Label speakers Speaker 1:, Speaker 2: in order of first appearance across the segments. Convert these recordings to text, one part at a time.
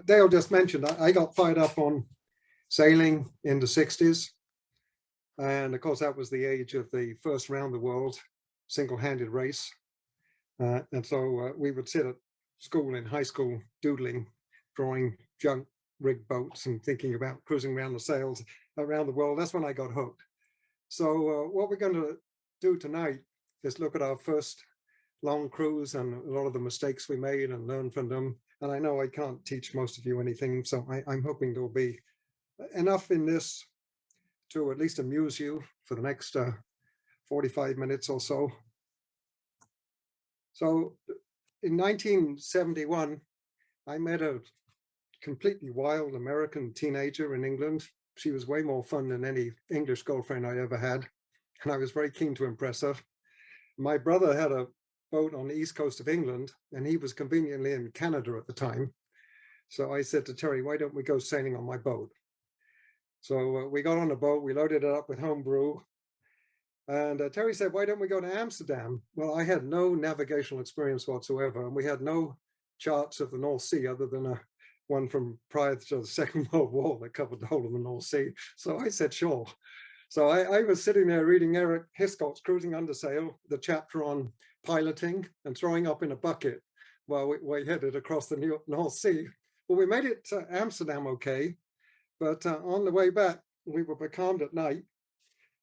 Speaker 1: Dale just mentioned, I got fired up on sailing in the 60s. And of course, that was the age of the first round the world single-handed race. And so we would sit at school in high school doodling, drawing junk rigged boats and thinking about cruising around the sails around the world. That's when I got hooked. So what we're going to do tonight is look at our first long cruise and a lot of the mistakes we made and learn from them. And I know I can't teach most of you anything, so I'm hoping there'll be enough in this to at least amuse you for the next 45 minutes or so. So in 1971, I met a completely wild American teenager in England. She was way more fun than any English girlfriend I ever had, and I was very keen to impress her. My brother had a boat on the east coast of England, and he was conveniently in Canada at the time. So I said to Terry, why don't we go sailing on my boat? So we got on a boat, we loaded it up with homebrew, and Terry said, why don't we go to Amsterdam? Well, I had no navigational experience whatsoever, and we had no charts of the North Sea other than one from prior to the Second World War that covered the whole of the North Sea. So I said, sure. So I was sitting there reading Eric Hiscock's Cruising Under Sail, the chapter on piloting and throwing up in a bucket while we headed across the North Sea. Well, we made it to Amsterdam okay, but on the way back, we were becalmed at night,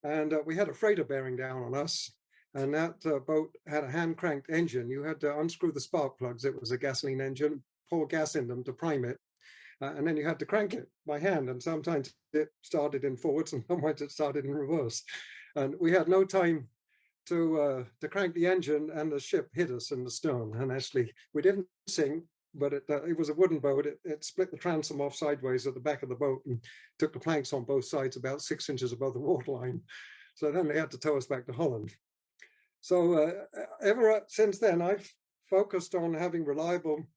Speaker 1: and we had a freighter bearing down on us, and that boat had a hand-cranked engine. You had to unscrew the spark plugs. It was a gasoline engine, pour gas in them to prime it, and then you had to crank it by hand, and sometimes it started in forwards and sometimes it started in reverse. And we had no time to crank the engine, and the ship hit us in the stern. And actually, we didn't sink, but it was a wooden boat. It split the transom off sideways at the back of the boat and took the planks on both sides about 6 inches above the waterline. So then they had to tow us back to Holland. So ever since then, I've focused on having reliable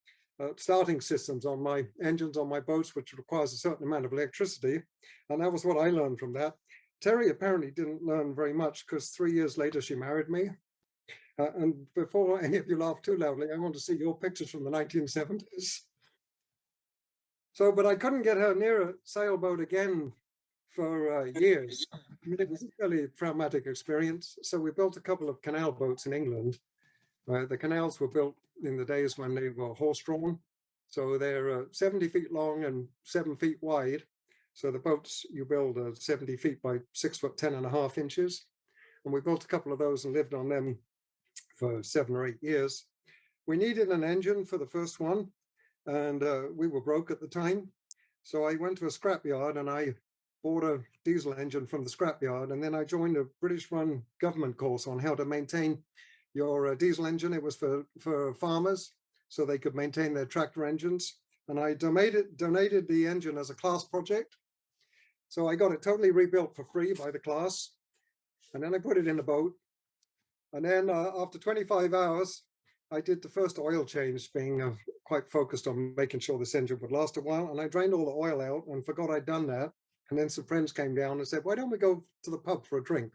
Speaker 1: starting systems on my engines on my boats, which requires a certain amount of electricity. And that was what I learned from that. Terry apparently didn't learn very much, because 3 years later she married me. And before any of you laugh too loudly, I want to see your pictures from the 1970s. So, but I couldn't get her near a sailboat again for years. I mean, it was a fairly traumatic experience. So we built a couple of canal boats in England. The canals were built in the days when they were horse-drawn. So they're 70 feet long and 7 feet wide. So the boats you build are 70 feet by 6 foot 10.5 inches. And we built a couple of those and lived on them for 7 or 8 years. We needed an engine for the first one, and we were broke at the time. So I went to a scrapyard and I bought a diesel engine from the scrapyard, and then I joined a British-run government course on how to maintain your diesel engine. It was for farmers, so they could maintain their tractor engines. And I donated the engine as a class project. So I got it totally rebuilt for free by the class. And then I put it in the boat. And then after 25 hours, I did the first oil change, being quite focused on making sure this engine would last a while. And I drained all the oil out and forgot I'd done that. And then some friends came down and said, why don't we go to the pub for a drink?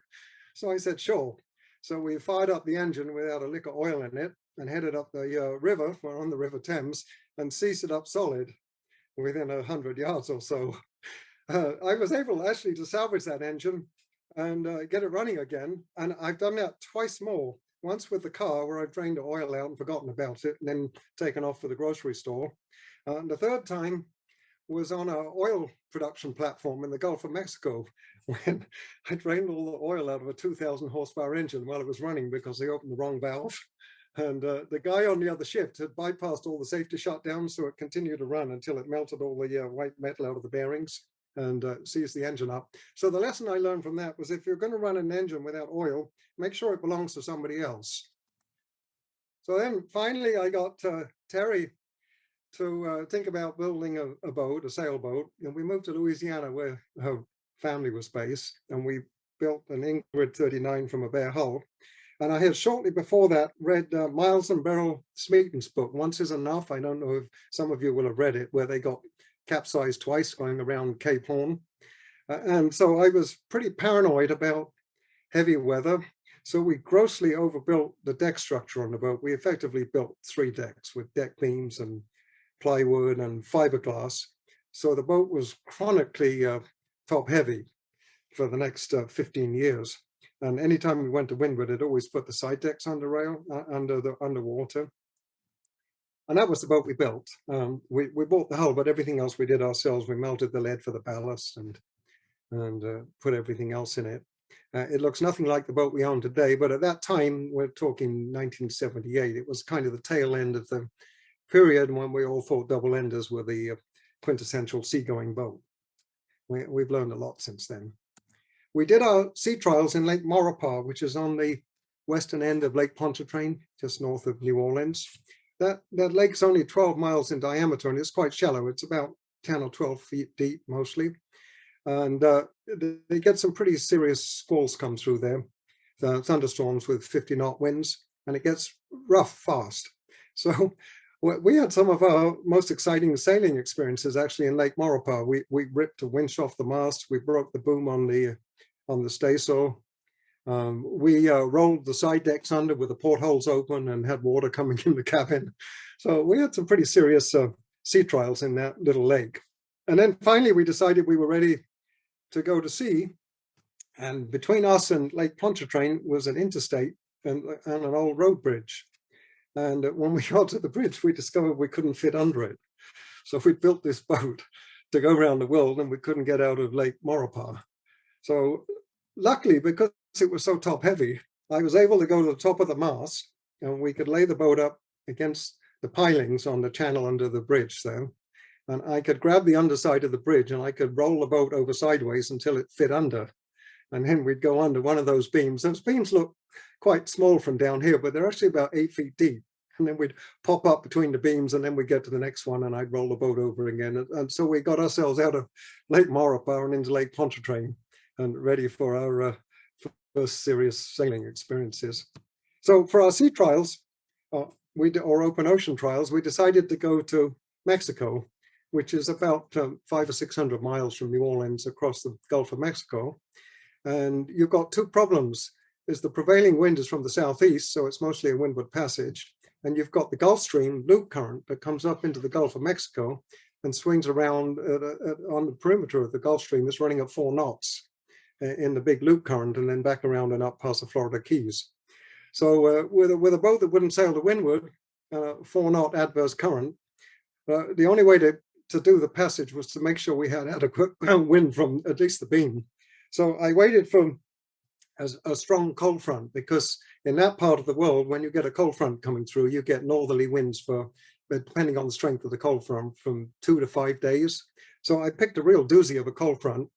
Speaker 1: So I said, sure. So we fired up the engine without a lick of oil in it and headed up the river, we're on the River Thames, and seized it up solid within 100 yards or so. I was able actually to salvage that engine and get it running again. And I've done that twice more. Once with the car, where I've drained the oil out and forgotten about it, and then taken off for the grocery store. And the third time was on an oil production platform in the Gulf of Mexico, when I drained all the oil out of a 2,000 horsepower engine while it was running because they opened the wrong valve. And the guy on the other shift had bypassed all the safety shutdowns, so it continued to run until it melted all the white metal out of the bearings and seized the engine up. So the lesson I learned from that was, if you're going to run an engine without oil, make sure it belongs to somebody else. So then finally I got Terry to think about building a boat, a sailboat. And we moved to Louisiana, where her family was based, and we built an Ingrid 39 from a bare hull. And I had shortly before that read Miles and Beryl Smeaton's book, Once Is Enough. I don't know if some of you will have read it, where they got capsized twice going around Cape Horn. And so I was pretty paranoid about heavy weather. So we grossly overbuilt the deck structure on the boat. We effectively built 3 decks with deck beams and plywood and fiberglass. So the boat was chronically top heavy for the next 15 years. And anytime we went to windward, it always put the side decks under rail, underwater. And that was the boat we built. We bought the hull, but everything else we did ourselves. We melted the lead for the ballast and put everything else in it. It looks nothing like the boat we own today, but at that time, we're talking 1978, it was kind of the tail end of the period when we all thought double enders were the quintessential seagoing boat. We've learned a lot since then. We did our sea trials in Lake Maurepas, which is on the western end of Lake Pontchartrain, just north of New Orleans. That lake's only 12 miles in diameter and it's quite shallow. It's about 10 or 12 feet deep mostly. And they get some pretty serious squalls come through there, thunderstorms with 50-knot winds, and it gets rough fast. So we had some of our most exciting sailing experiences actually in Lake Maurepas. We ripped a winch off the mast, we broke the boom on the staysail. We rolled the side decks under with the portholes open and had water coming in the cabin. So we had some pretty serious sea trials in that little lake. And then finally we decided we were ready to go to sea. And between us and Lake Pontchartrain was an interstate and an old road bridge. And when we got to the bridge, we discovered we couldn't fit under it. So we built this boat to go around the world and we couldn't get out of Lake Maurepas. So luckily, because it was so top heavy, I was able to go to the top of the mast and we could lay the boat up against the pilings on the channel under the bridge there. And I could grab the underside of the bridge and I could roll the boat over sideways until it fit under. And then we'd go under one of those beams. Those beams look quite small from down here, but they're actually about 8 feet deep. And then we'd pop up between the beams and then we'd get to the next one and I'd roll the boat over again. And so we got ourselves out of Lake Maurepas and into Lake Pontchartrain and ready for our first serious sailing experiences. So for our sea trials, or open ocean trials, we decided to go to Mexico, which is about 500 or 600 miles from New Orleans across the Gulf of Mexico. And you've got two problems. Is the prevailing wind is from the southeast, so it's mostly a windward passage. And you've got the Gulf Stream loop current that comes up into the Gulf of Mexico and swings around on the perimeter of the Gulf Stream. It's running at 4 knots in the big loop current and then back around and up past the Florida Keys. So with a boat that wouldn't sail to windward, 4-knot adverse current, the only way to do the passage was to make sure we had adequate wind from at least the beam. So I waited for a strong cold front, because in that part of the world, when you get a cold front coming through, you get northerly winds for, depending on the strength of the cold front, from 2 to 5 days. So I picked a real doozy of a cold front.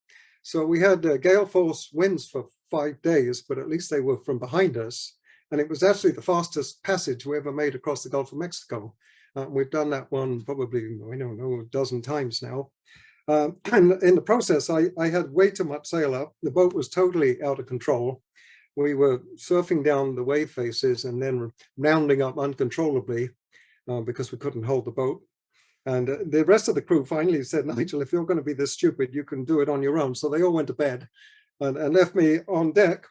Speaker 1: So we had gale force winds for 5 days, but at least they were from behind us. And it was actually the fastest passage we ever made across the Gulf of Mexico. We've done that one probably, I don't know, a dozen times now. And in the process, I had way too much sail up. The boat was totally out of control. We were surfing down the wave faces and then rounding up uncontrollably because we couldn't hold the boat. And the rest of the crew finally said, Nigel, if you're going to be this stupid, you can do it on your own. So they all went to bed and left me on deck.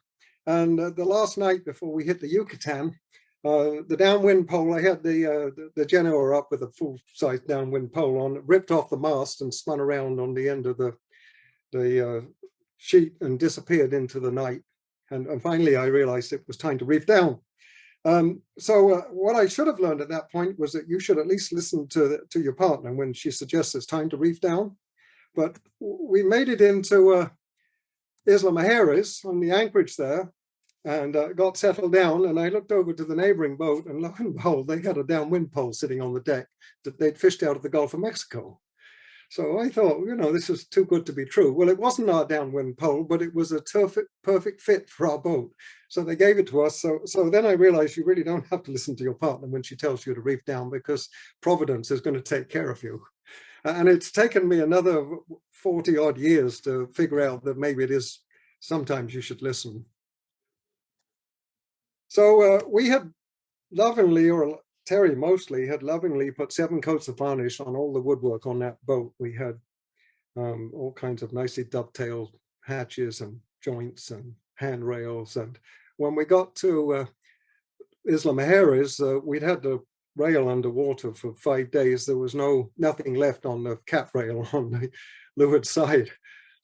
Speaker 1: And the last night before we hit the Yucatan, the downwind pole, I had the Genoa up with a full-size downwind pole on, ripped off the mast and spun around on the end of the sheet and disappeared into the night. And finally, I realized it was time to reef down. So what I should have learned at that point was that you should at least listen to your partner when she suggests it's time to reef down. But we made it into Isla Mujeres on the anchorage there and got settled down. And I looked over to the neighboring boat and lo and behold, they had a downwind pole sitting on the deck that they'd fished out of the Gulf of Mexico. So I thought, this is too good to be true. Well, it wasn't our downwind pole, but it was a perfect fit for our boat. So they gave it to us. So then I realized you really don't have to listen to your partner when she tells you to reef down, because Providence is going to take care of you. And it's taken me another 40 odd years to figure out that maybe it is sometimes you should listen. So we had lovingly, or Terry mostly, had lovingly put 7 coats of varnish on all the woodwork on that boat. We had all kinds of nicely dovetailed hatches and joints and handrails. And when we got to Isla Mujeres, we'd had to rail underwater for 5 days. There was nothing left on the cap rail on the leeward side.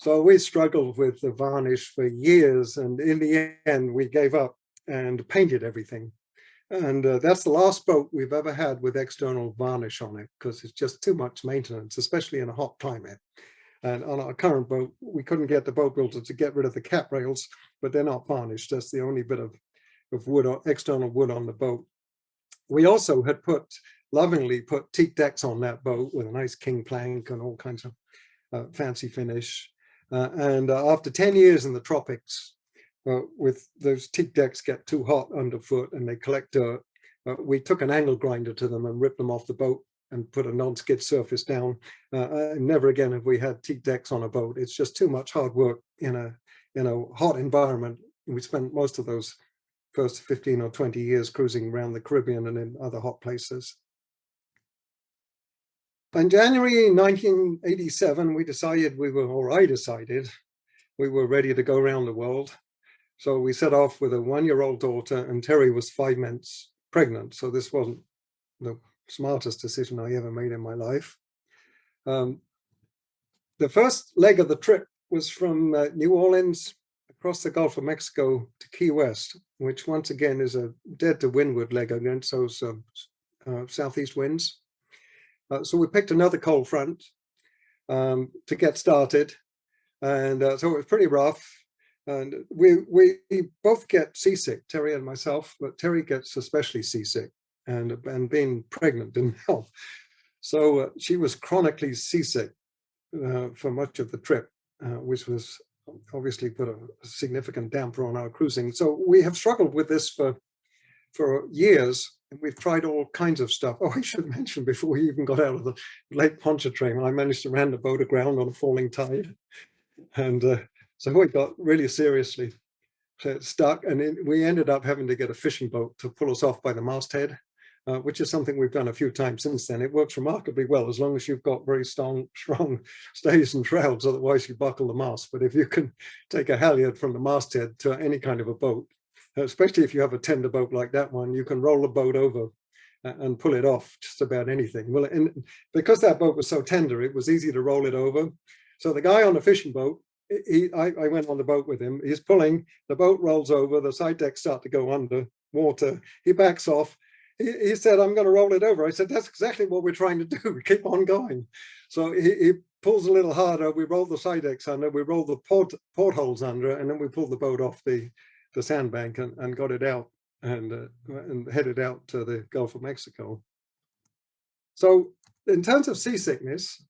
Speaker 1: So we struggled with the varnish for years, and in the end we gave up and painted everything. And that's the last boat we've ever had with external varnish on it, because it's just too much maintenance, especially in a hot climate. And on our current boat, we couldn't get the boat builder to get rid of the cap rails, but they're not varnished. That's the only bit of wood, or external wood, on the boat. We also had lovingly put teak decks on that boat with a nice king plank and all kinds of fancy finish. And after 10 years in the tropics, with those teak decks get too hot underfoot and they collect dirt, we took an angle grinder to them and ripped them off the boat and put a non-skid surface down. Never again have we had teak decks on a boat. It's just too much hard work in a hot environment. We spent most of those first 15 or 20 years cruising around the Caribbean and in other hot places. In January 1987, I decided we were ready to go around the world. So we set off with a 1-year-old daughter, and Terry was 5 months pregnant. So this wasn't the smartest decision I ever made in my life. The first leg of the trip was from New Orleans across the Gulf of Mexico to Key West, which once again is a dead to windward leg against those southeast winds. So we picked another cold front to get started. And so it was pretty rough. And we both get seasick, Terry and myself, but Terry gets especially seasick, and being pregnant didn't help. So she was chronically seasick for much of the trip, which was obviously put a significant damper on our cruising. So we have struggled with this for years, and we've tried all kinds of stuff. Oh, I should mention, before we even got out of the Lake Pontchartrain, I managed to ram the boat aground on a falling tide. And so we got really seriously stuck, and we ended up having to get a fishing boat to pull us off by the masthead, which is something we've done a few times since then. It works remarkably well as long as you've got very strong stays and shrouds, otherwise you buckle the mast. But if you can take a halyard from the masthead to any kind of a boat, especially if you have a tender boat like that one, you can roll the boat over and pull it off just about anything. Well, and because that boat was so tender, it was easy to roll it over. So the guy on the fishing boat, I went on the boat with him. He's pulling, the boat rolls over, the side decks start to go under water. He backs off. He said, "I'm going to roll it over." I said, "That's exactly what we're trying to do. We keep on going." So he pulls a little harder. We roll the side decks under, we roll the portholes under, and then we pulled the boat off the sandbank and got it out and headed out to the Gulf of Mexico. So in terms of seasickness,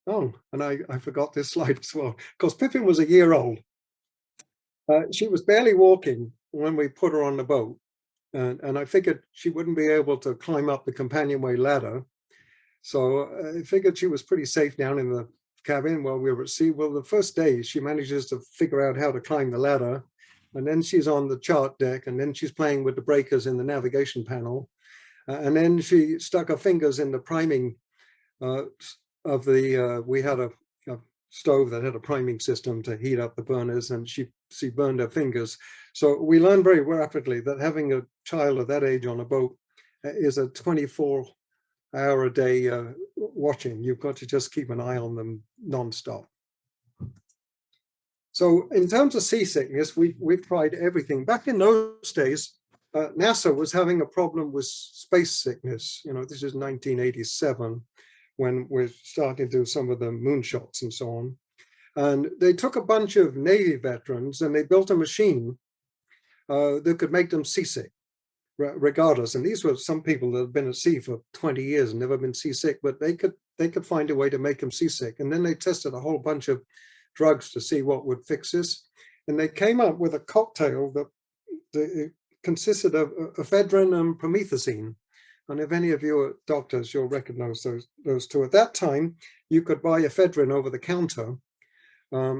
Speaker 1: oh, and I forgot this slide as well, because Pippin was a year old. She was barely walking when we put her on the boat. And I figured she wouldn't be able to climb up the companionway ladder. So I figured she was pretty safe down in the cabin while we were at sea. Well, the first day she manages to figure out how to climb the ladder. And then she's on the chart deck, and then she's playing with the breakers in the navigation panel. And then she stuck her fingers in the priming of the, we had a stove that had a priming system to heat up the burners, and she burned her fingers. So we learned very rapidly that having a child of that age on a boat is a 24-hour-a-day watching. You've got to just keep an eye on them nonstop. So in terms of seasickness, we've tried everything. Back in those days, NASA was having a problem with space sickness. You know, this is 1987. When we're starting to do some of the moonshots and so on. And they took a bunch of Navy veterans and they built a machine that could make them seasick, regardless. And these were some people that had been at sea for 20 years and never been seasick, but they could find a way to make them seasick. And then they tested a whole bunch of drugs to see what would fix this. And they came up with a cocktail that consisted of ephedrine and promethazine. And if any of you are doctors, you'll recognize those two. At that time, you could buy ephedrine over the counter,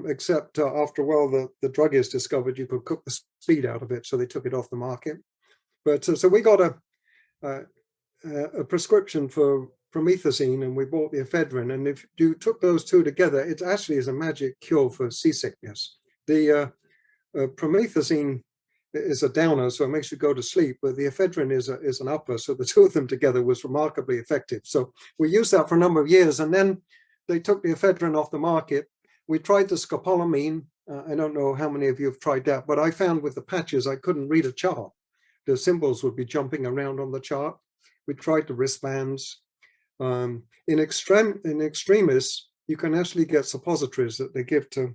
Speaker 1: except after a while, the druggist discovered you could cook the speed out of it, so they took it off the market. But so we got a prescription for promethazine, and we bought the ephedrine. And if you took those two together, it actually is a magic cure for seasickness. The promethazine is a downer, so it makes you go to sleep, but the ephedrine is an upper, so the two of them together was remarkably effective. So we used that for a number of years, and then they took the ephedrine off the market. We tried the scopolamine. I don't know how many of you have tried that, but I found with the patches I couldn't read a chart. The symbols would be jumping around on the chart. We tried the wristbands. In extremis, you can actually get suppositories that they give to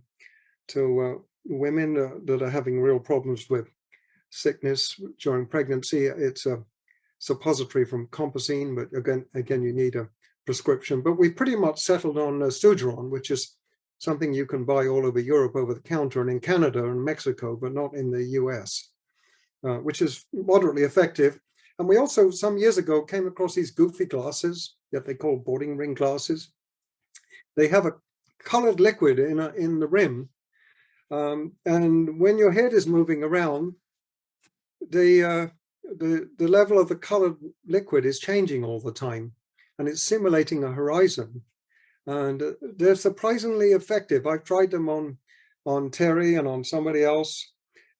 Speaker 1: women that are having real problems with sickness during pregnancy. It's a suppository from Compazine, but again, you need a prescription. But we pretty much settled on Stugeron, which is something you can buy all over Europe over the counter and in Canada and Mexico, but not in the US, which is moderately effective. And we also, some years ago, came across these goofy glasses that they call boarding ring glasses. They have a colored liquid in the rim. And when your head is moving around, the level of the colored liquid is changing all the time, and it's simulating a horizon. And they're surprisingly effective. I've tried them on Terry and on somebody else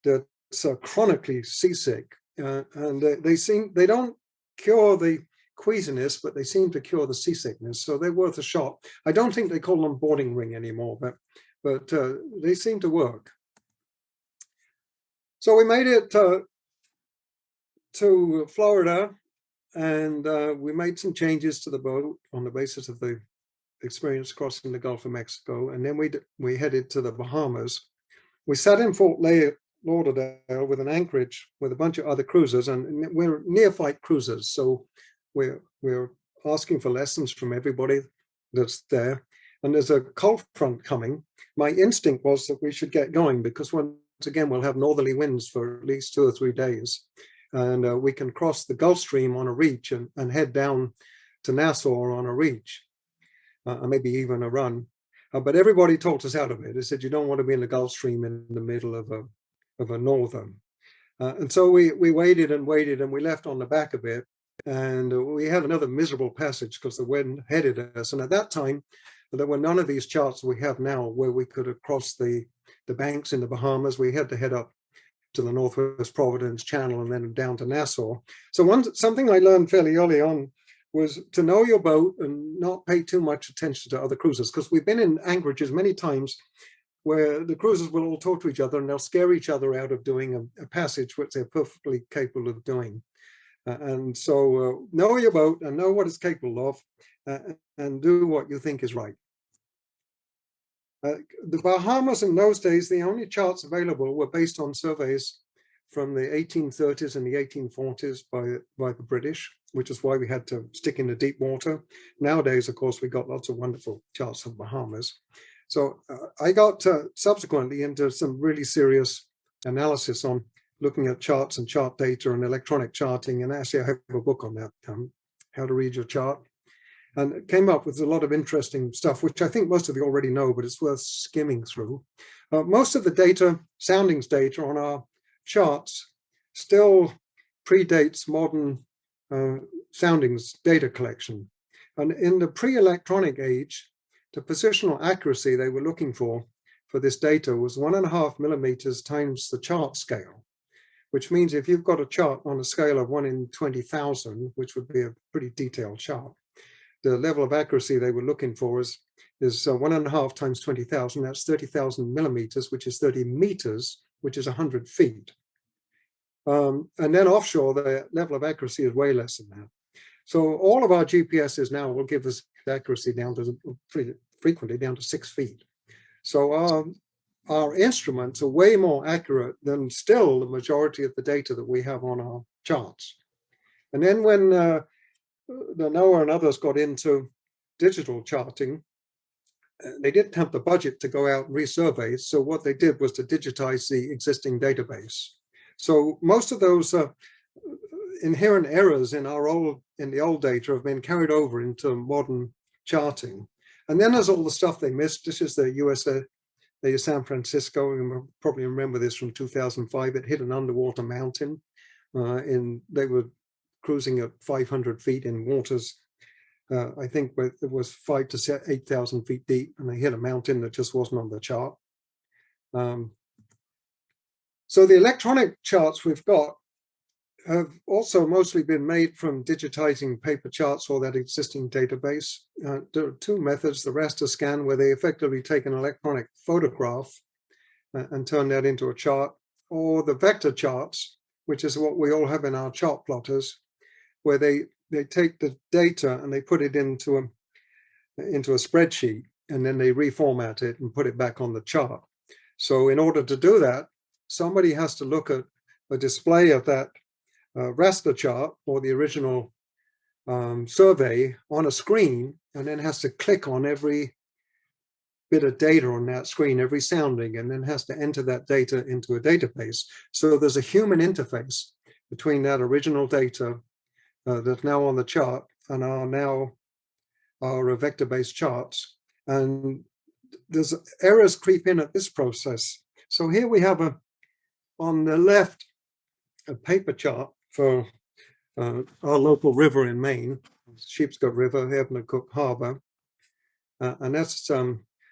Speaker 1: that's chronically seasick, and they don't cure the queasiness, but they seem to cure the seasickness. So they're worth a shot. I don't think they call them boarding ring anymore, but they seem to work. So we made it to Florida, and we made some changes to the boat on the basis of the experience crossing the Gulf of Mexico, and then we headed to the Bahamas. We sat in Fort Lauderdale with an anchorage with a bunch of other cruisers, and we're neophyte cruisers, so we're asking for lessons from everybody that's there. And there's a cold front coming. My instinct was that we should get going, because once again we'll have northerly winds for at least 2 or 3 days, and we can cross the Gulf Stream on a reach and head down to Nassau on a reach. Maybe even a run, but everybody talked us out of it. They said you don't want to be in the Gulf Stream in the middle of a northern, and so we waited and waited, and we left on the back of it, and we had another miserable passage because the wind headed us. And at that time, there were none of these charts we have now where we could have crossed the banks in the Bahamas. We had to head up to the Northwest Providence Channel and then down to Nassau. So something I learned fairly early on was to know your boat and not pay too much attention to other cruisers, because we've been in anchorages many times where the cruisers will all talk to each other and they'll scare each other out of doing a passage which they're perfectly capable of doing. And so know your boat and know what it's capable of, and do what you think is right. The Bahamas in those days, the only charts available were based on surveys from the 1830s and the 1840s by the British, which is why we had to stick in the deep water. Nowadays, of course, we got lots of wonderful charts of Bahamas. So I got subsequently into some really serious analysis on looking at charts and chart data and electronic charting. And actually, I have a book on that, How to Read Your Chart. And it came up with a lot of interesting stuff, which I think most of you already know, but it's worth skimming through. Most of the data, soundings data on our charts still predates modern soundings data collection. And in the pre-electronic age, the positional accuracy they were looking for this data was 1.5 millimeters times the chart scale, which means if you've got a chart on a scale of 1 in 20,000, which would be a pretty detailed chart, the level of accuracy they were looking for is 1.5 times 20,000. That's 30,000 millimeters, which is 30 meters, which is 100 feet. And then offshore, the level of accuracy is way less than that. So all of our GPSs now will give us accuracy down to pretty frequently down to 6 feet. So our instruments are way more accurate than still the majority of the data that we have on our charts. And then when the NOAA and others got into digital charting, they didn't have the budget to go out and resurvey. So what they did was to digitize the existing database. So most of those inherent errors in the old data have been carried over into modern charting. And then there's all the stuff they missed. This is the USA, the San Francisco, and you probably remember this from 2005. It hit an underwater mountain. They were cruising at 500 feet in waters. I think it was 5,000 to 8,000 feet deep, and they hit a mountain that just wasn't on the chart. So the electronic charts we've got have also mostly been made from digitizing paper charts or that existing database. There are two methods: the raster scan, where they effectively take an electronic photograph and turn that into a chart, or the vector charts, which is what we all have in our chart plotters, where they take the data and they put it into a spreadsheet, and then they reformat it and put it back on the chart. So in order to do that, somebody has to look at a display of that raster chart or the original survey on a screen, and then has to click on every bit of data on that screen, every sounding, and then has to enter that data into a database. So there's a human interface between that original data that's now on the chart and our vector-based charts. And there's errors creep in at this process. So here we have on the left, a paper chart for our local river in Maine, Sheepscot River, Haven Cook Harbor. And that's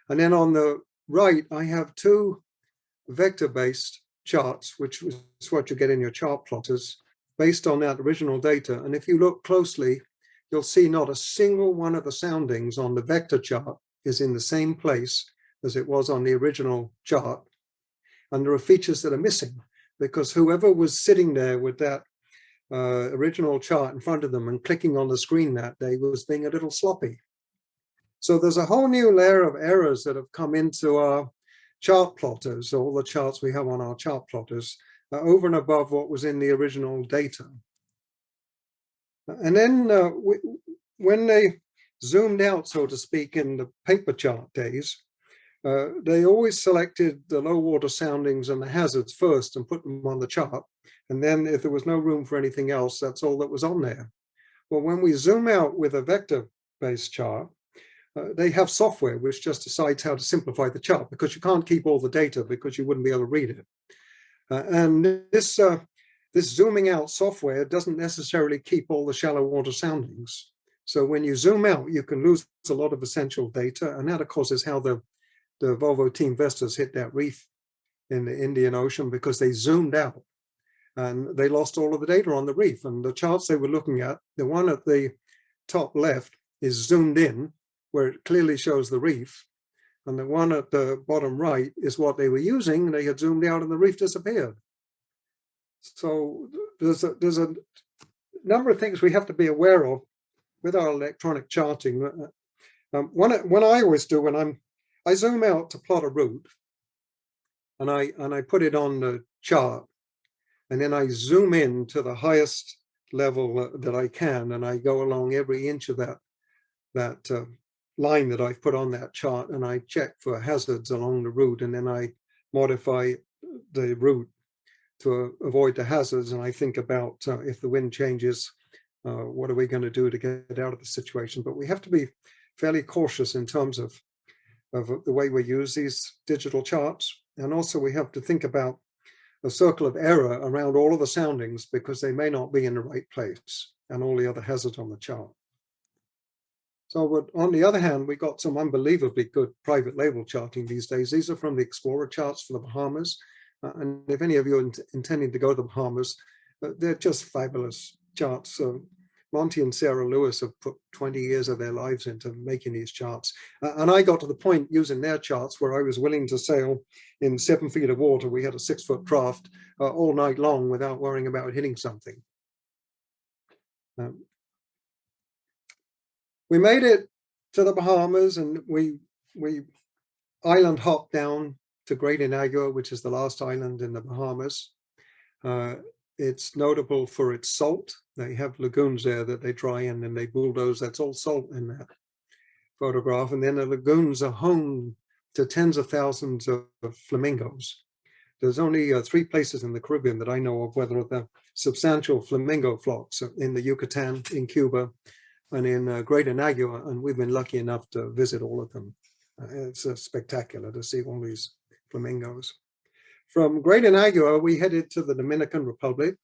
Speaker 1: and then on the right, I have two vector-based charts, which is what you get in your chart plotters, based on that original data. And if you look closely, you'll see not a single one of the soundings on the vector chart is in the same place as it was on the original chart. And there are features that are missing, because whoever was sitting there with that original chart in front of them and clicking on the screen that day was being a little sloppy. So there's a whole new layer of errors that have come into our chart plotters, all the charts we have on our chart plotters, over and above what was in the original data. And then when they zoomed out, so to speak, in the paper chart days, they always selected the low water soundings and the hazards first and put them on the chart. And then if there was no room for anything else, that's all that was on there. Well, when we zoom out with a vector-based chart, they have software which just decides how to simplify the chart, because you can't keep all the data because you wouldn't be able to read it. And this zooming out software doesn't necessarily keep all the shallow water soundings. So when you zoom out, you can lose a lot of essential data. And that, of course, is how the Volvo team Vestas hit that reef in the Indian Ocean, because they zoomed out and they lost all of the data on the reef. And the charts they were looking at, the one at the top left is zoomed in, where it clearly shows the reef. And the one at the bottom right is what they were using, and they had zoomed out and the reef disappeared. So there's a number of things we have to be aware of with our electronic charting. What I always do when I zoom out to plot a route, and I put it on the chart, and then I zoom in to the highest level that I can, and I go along every inch of that line that I've put on that chart, and I check for hazards along the route, and then I modify the route to avoid the hazards. And I think about if the wind changes, what are we going to do to get out of the situation? But we have to be fairly cautious in terms of the way we use these digital charts. And also we have to think about a circle of error around all of the soundings, because they may not be in the right place, and all the other hazards on the chart. So on the other hand, we got some unbelievably good private label charting these days. These are from the Explorer charts for the Bahamas. And if any of you are intending to go to the Bahamas, they're just fabulous charts. Monty and Sarah Lewis have put 20 years of their lives into making these charts. And I got to the point using their charts where I was willing to sail in 7 feet of water. We had a 6-foot draft all night long without worrying about hitting something. We made it to the Bahamas, and we island hopped down to Great Inagua, which is the last island in the Bahamas. It's notable for its salt. They have lagoons there that they dry in and they bulldoze. That's all salt in that photograph. And then the lagoons are home to tens of thousands of flamingos. There's only 3 places in the Caribbean that I know of where there are substantial flamingo flocks: in the Yucatan, in Cuba, and in Great Inagua, and we've been lucky enough to visit all of them. It's spectacular to see all these flamingos. From Great Inagua, we headed to the Dominican Republic.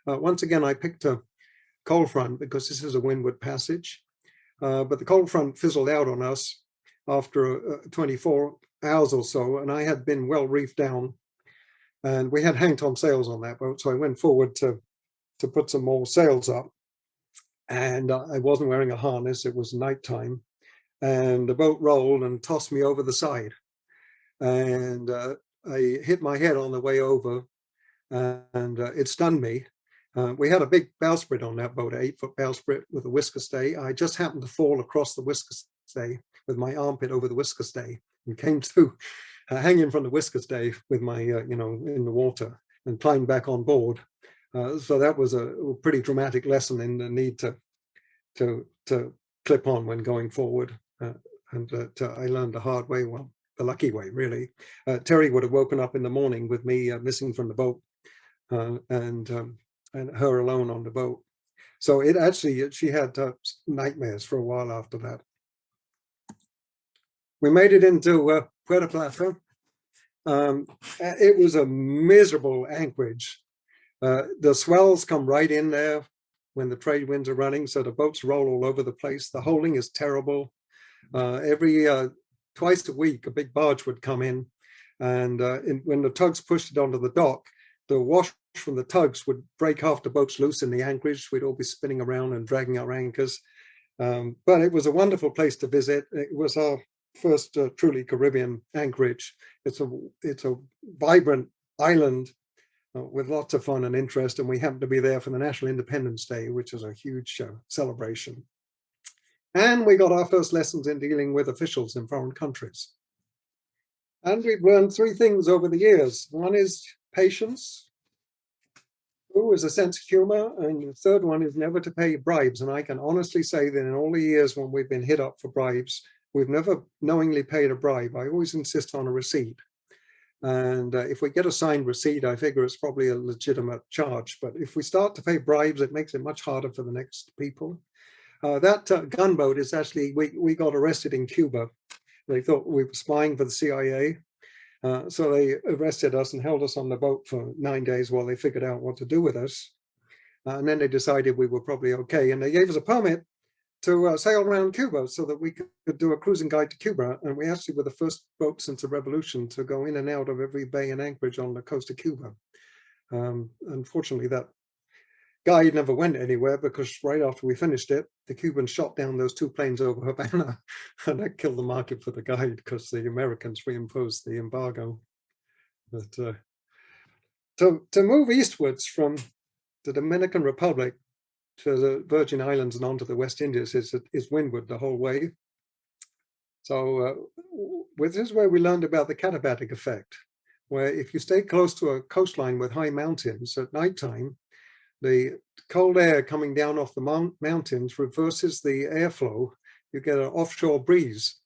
Speaker 1: Once again, I picked a cold front because this is a windward passage, but the cold front fizzled out on us after 24 hours or so, and I had been well reefed down. And we had hang-on sails on that boat, so I went forward to put some more sails up. And I wasn't wearing a harness. It was nighttime, and the boat rolled and tossed me over the side. And I hit my head on the way over, and it stunned me. We had a big bowsprit on that boat, an 8-foot bowsprit with a whisker stay. I just happened to fall across the whisker stay with my armpit over the whisker stay and came to hanging from the whisker stay with my, in the water, and climbed back on board. So that was a pretty dramatic lesson in the need to clip on when going forward. And I learned the hard way, well, the lucky way, really. Terry would have woken up in the morning with me missing from the boat, and her alone on the boat. So it actually, she had nightmares for a while after that. We made it into Puerto Plata. It was a miserable anchorage. The swells come right in there when the trade winds are running, so the boats roll all over the place. The holding is terrible. Every twice a week, a big barge would come in, and when the tugs pushed it onto the dock, the wash from the tugs would break half the boats loose in the anchorage. We'd all be spinning around and dragging our anchors. But it was a wonderful place to visit. It was our first truly Caribbean anchorage. It's a vibrant island with lots of fun and interest, and we happened to be there for the National Independence Day, which is a huge celebration. And we got our first lessons in dealing with officials in foreign countries. And we've learned 3 things over the years. One is patience, 2 is a sense of humor, and the third one is never to pay bribes. And I can honestly say that in all the years when we've been hit up for bribes, we've never knowingly paid a bribe. I always insist on a receipt. And if we get a signed receipt, I figure it's probably a legitimate charge. But if we start to pay bribes, it makes it much harder for the next people. That gunboat is actually, we got arrested in Cuba. They thought we were spying for the CIA. So they arrested us and held us on the boat for 9 days while they figured out what to do with us. And then they decided we were probably okay. And they gave us a permit to sail around Cuba so that we could do a cruising guide to Cuba. And we actually were the first boat since the revolution to go in and out of every bay and anchorage on the coast of Cuba. Unfortunately, that guide never went anywhere because right after we finished it, the Cubans shot down those 2 planes over Havana, and that killed the market for the guide because the Americans reimposed the embargo. But to move eastwards from the Dominican Republic to the Virgin Islands and onto the West Indies is windward the whole way. So this is where we learned about the katabatic effect, where if you stay close to a coastline with high mountains at nighttime, the cold air coming down off the mountains reverses the airflow. You get an offshore breeze,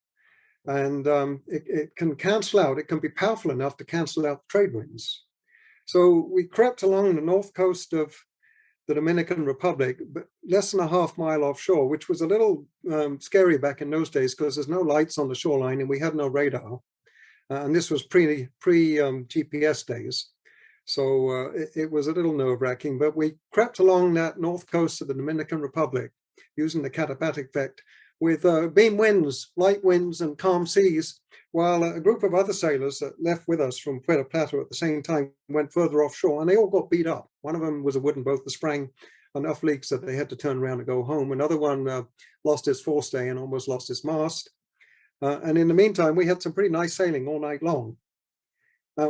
Speaker 1: and it can cancel out. It can be powerful enough to cancel out trade winds. So we crept along the north coast of the Dominican Republic, but less than a half mile offshore, which was a little scary back in those days because there's no lights on the shoreline and we had no radar. And this was pre GPS days. So it was a little nerve-wracking, but we crept along that north coast of the Dominican Republic using the katabatic effect with beam winds, light winds, and calm seas, while a group of other sailors that left with us from Puerto Plata at the same time went further offshore, and they all got beat up. One of them was a wooden boat that sprang enough leaks that they had to turn around and go home. Another one lost its forestay and almost lost its mast. And in the meantime, we had some pretty nice sailing all night long.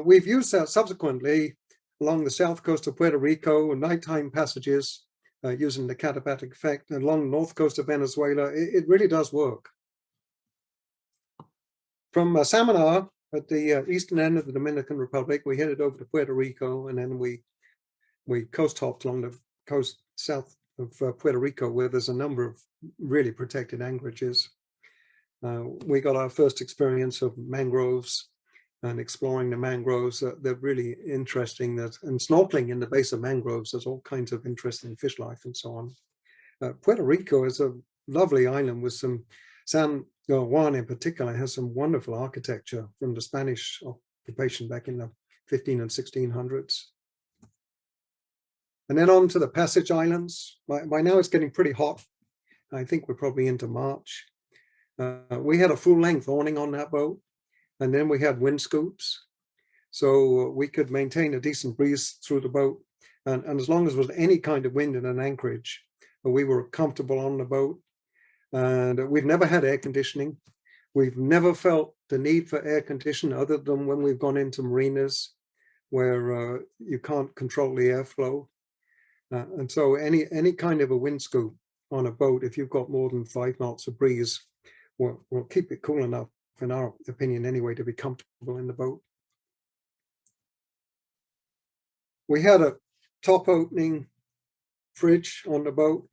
Speaker 1: We've used that subsequently along the south coast of Puerto Rico and nighttime passages using the katabatic effect, and along the north coast of Venezuela. It really does work. From Samaná at the eastern end of the Dominican Republic, we headed over to Puerto Rico, and then we coast hopped along the coast south of Puerto Rico, where there's a number of really protected anchorages. We got our first experience of mangroves and exploring the mangroves. They're really interesting. And snorkeling in the base of mangroves, there's all kinds of interesting fish life and so on. Puerto Rico is a lovely island with some San Juan in particular has some wonderful architecture from the Spanish occupation back in the 15 and 1600s. And then on to the Passage Islands. By now it's getting pretty hot. I think we're probably into March. We had a full-length awning on that boat, and then we had wind scoops. So we could maintain a decent breeze through the boat. And as long as there was any kind of wind in an anchorage, we were comfortable on the boat. And we've never had air conditioning. We've never felt the need for air conditioning other than when we've gone into marinas where you can't control the airflow. And so any kind of a wind scoop on a boat, if you've got more than 5 knots of breeze, will keep it cool enough, in our opinion anyway, to be comfortable in the boat. We had a top opening fridge on the boat,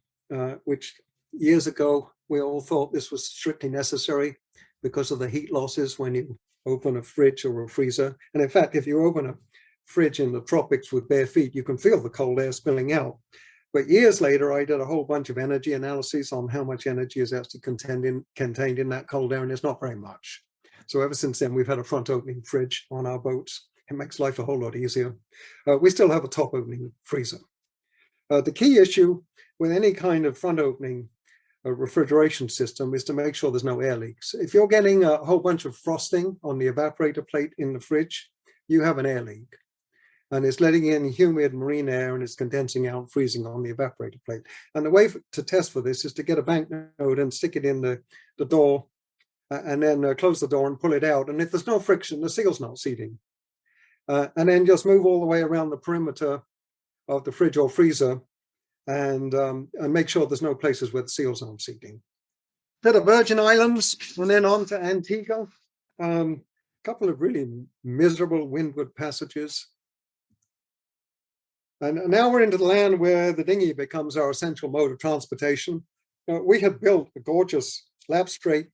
Speaker 1: which years ago we all thought this was strictly necessary because of the heat losses when you open a fridge or a freezer. And in fact, if you open a fridge in the tropics with bare feet, you can feel the cold air spilling out. But years later, I did a whole bunch of energy analyses on how much energy is actually contained in that cold air, and it's not very much. So ever since then, we've had a front opening fridge on our boats. It makes life a whole lot easier. We still have a top opening freezer. The key issue with any kind of front opening refrigeration system is to make sure there's no air leaks. If you're getting a whole bunch of frosting on the evaporator plate in the fridge, you have an air leak. And it's letting in humid marine air and it's condensing out, freezing on the evaporator plate. And the way to test for this is to get a banknote and stick it in the door and then close the door and pull it out. And if there's no friction, the seal's not seating. And then just move all the way around the perimeter of the fridge or freezer and make sure there's no places where the seals aren't seating. To the Virgin Islands and then on to Antigua. A couple of really miserable windward passages. And now we're into the land where the dinghy becomes our essential mode of transportation. We had built a gorgeous lap straight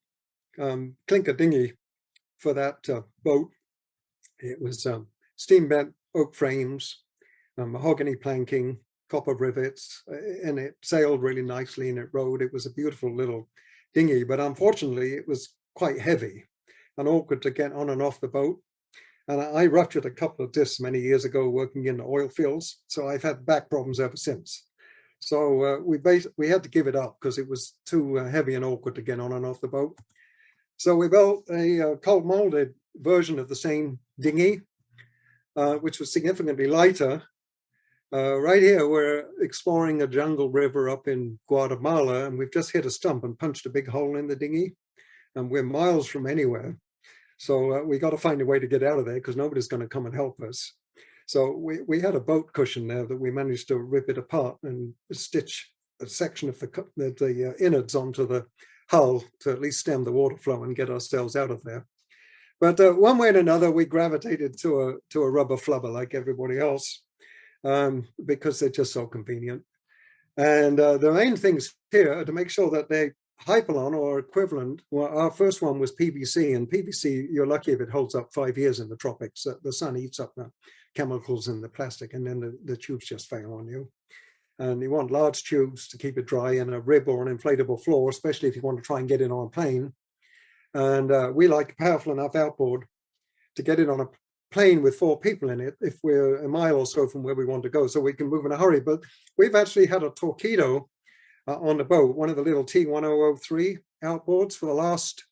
Speaker 1: clinker dinghy for that boat. It was steam bent oak frames, mahogany planking, copper rivets, and it sailed really nicely and it rode. It was a beautiful little dinghy, but unfortunately it was quite heavy and awkward to get on and off the boat. And I ruptured a couple of discs many years ago working in the oil fields. So I've had back problems ever since. So we had to give it up because it was too heavy and awkward to get on and off the boat. So we built a cold molded version of the same dinghy, which was significantly lighter. Right here, we're exploring a jungle river up in Guatemala, and we've just hit a stump and punched a big hole in the dinghy. And we're miles from anywhere. So we got to find a way to get out of there because nobody's going to come and help us. So we had a boat cushion there that we managed to rip it apart and stitch a section of the innards onto the hull to at least stem the water flow and get ourselves out of there. But one way or another, we gravitated to a rubber flubber like everybody else because they're just so convenient. And the main things here are to make sure that they Hypalon or equivalent. Well, our first one was PVC, and PVC, you're lucky if it holds up 5 years in the tropics. The sun eats up the chemicals in the plastic, and then the tubes just fail on you. And you want large tubes to keep it dry, and a rib or an inflatable floor, especially if you want to try and get it on a plane. And we like a powerful enough outboard to get it on a plane with 4 people in it if we're a mile or so from where we want to go, so we can move in a hurry. But we've actually had a torpedo on the boat, one of the little T1003 outboards for the last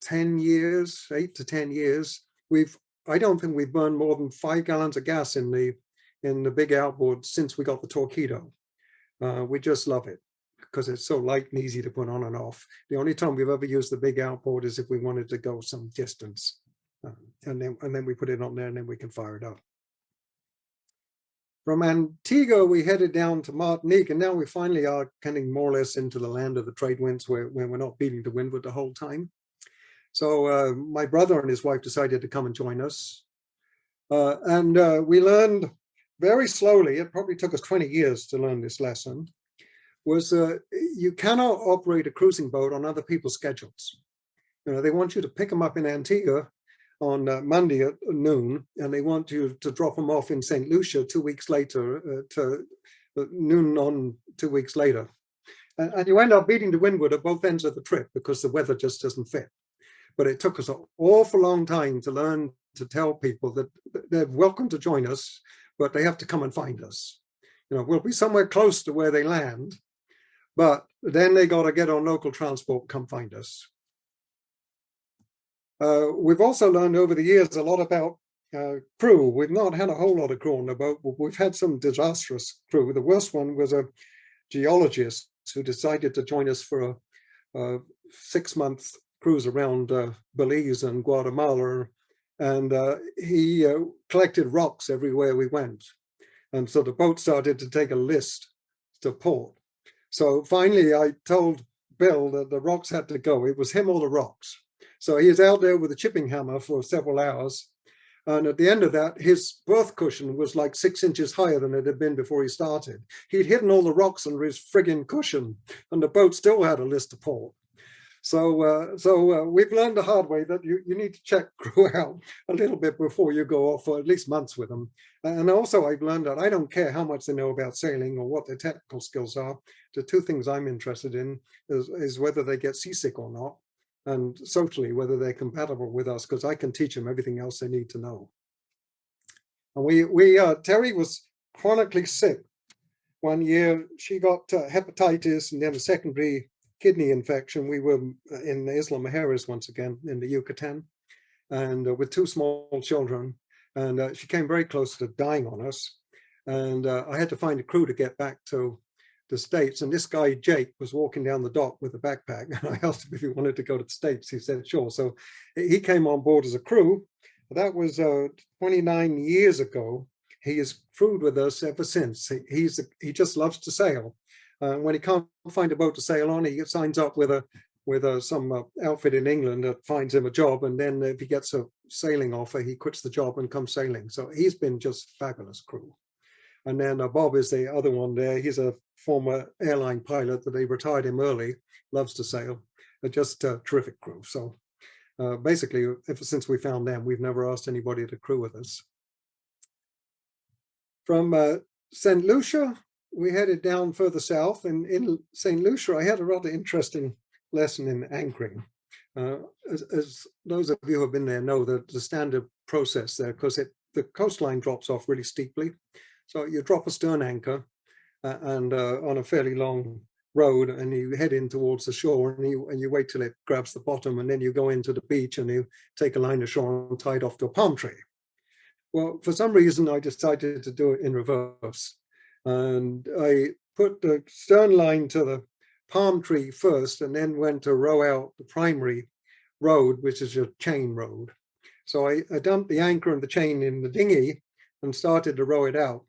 Speaker 1: 10 years, 8 to 10 years. I don't think we've burned more than 5 gallons of gas in the big outboard since we got the torpedo. We just love it because it's so light and easy to put on and off. The only time we've ever used the big outboard is if we wanted to go some distance. And then we put it on there and then we can fire it up. From Antigua, we headed down to Martinique, and now we finally are getting more or less into the land of the trade winds where we're not beating the windward the whole time. So my brother and his wife decided to come and join us. And we learned very slowly, it probably took us 20 years to learn this lesson, was you cannot operate a cruising boat on other people's schedules. You know, they want you to pick them up in Antigua on Monday at noon, and they want you to drop them off in St. Lucia 2 weeks later to noon on 2 weeks later. And you end up beating the windward at both ends of the trip because the weather just doesn't fit. But it took us an awful long time to learn to tell people that they're welcome to join us, but they have to come and find us. You know, we'll be somewhere close to where they land, but then they got to get on local transport, come find us. We've also learned over the years a lot about crew. We've not had a whole lot of crew on the boat, but we've had some disastrous crew. The worst one was a geologist who decided to join us for a 6-month cruise around Belize and Guatemala, and he collected rocks everywhere we went. And so the boat started to take a list to port. So finally I told Bill that the rocks had to go. It was him or the rocks. So he was out there with a chipping hammer for several hours. And at the end of that, his berth cushion was like 6 inches higher than it had been before he started. He'd hidden all the rocks under his frigging cushion, and the boat still had a list to port. So we've learned the hard way that you need to check crew out a little bit before you go off for at least months with them. And also I've learned that I don't care how much they know about sailing or what their technical skills are. The two things I'm interested in is whether they get seasick or not, and socially whether they're compatible with us, because I can teach them everything else they need to know. And Terry was chronically sick. One year she got hepatitis and then a secondary kidney infection. We were in the Isla Mujeres once again in the Yucatan, and with 2 small children, and she came very close to dying on us. And I had to find a crew to get back to the States. And this guy, Jake, was walking down the dock with a backpack. And I asked him if he wanted to go to the States. He said, sure. So he came on board as a crew. That was 29 years ago. He has crewed with us ever since. He just loves to sail. When he can't find a boat to sail on, he signs up with some outfit in England that finds him a job. And then if he gets a sailing offer, he quits the job and comes sailing. So he's been just fabulous crew. And then Bob is the other one there. He's a former airline pilot that they retired him early, loves to sail. Just a terrific crew. So basically, ever since we found them, we've never asked anybody to crew with us. From St. Lucia, we headed down further south. And in St. Lucia, I had a rather interesting lesson in anchoring. As those of you who have been there know, that the standard process there, because the coastline drops off really steeply. So you drop a stern anchor and on a fairly long road, and you head in towards the shore, and you wait till it grabs the bottom, and then you go into the beach and you take a line ashore and tie it off to a palm tree. Well, for some reason, I decided to do it in reverse. And I put the stern line to the palm tree first, and then went to row out the primary road, which is your chain road. So I dumped the anchor and the chain in the dinghy and started to row it out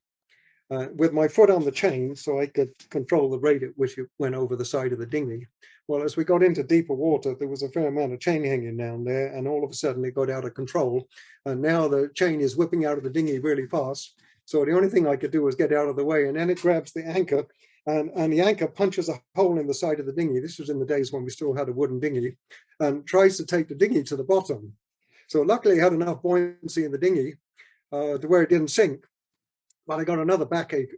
Speaker 1: with my foot on the chain, so I could control the rate at which it went over the side of the dinghy. Well, as we got into deeper water, there was a fair amount of chain hanging down there, and all of a sudden it got out of control. And now the chain is whipping out of the dinghy really fast. So the only thing I could do was get out of the way, and then it grabs the anchor, and the anchor punches a hole in the side of the dinghy. This was in the days when we still had a wooden dinghy, and tries to take the dinghy to the bottom. So luckily I had enough buoyancy in the dinghy to where it didn't sink. But I got another backache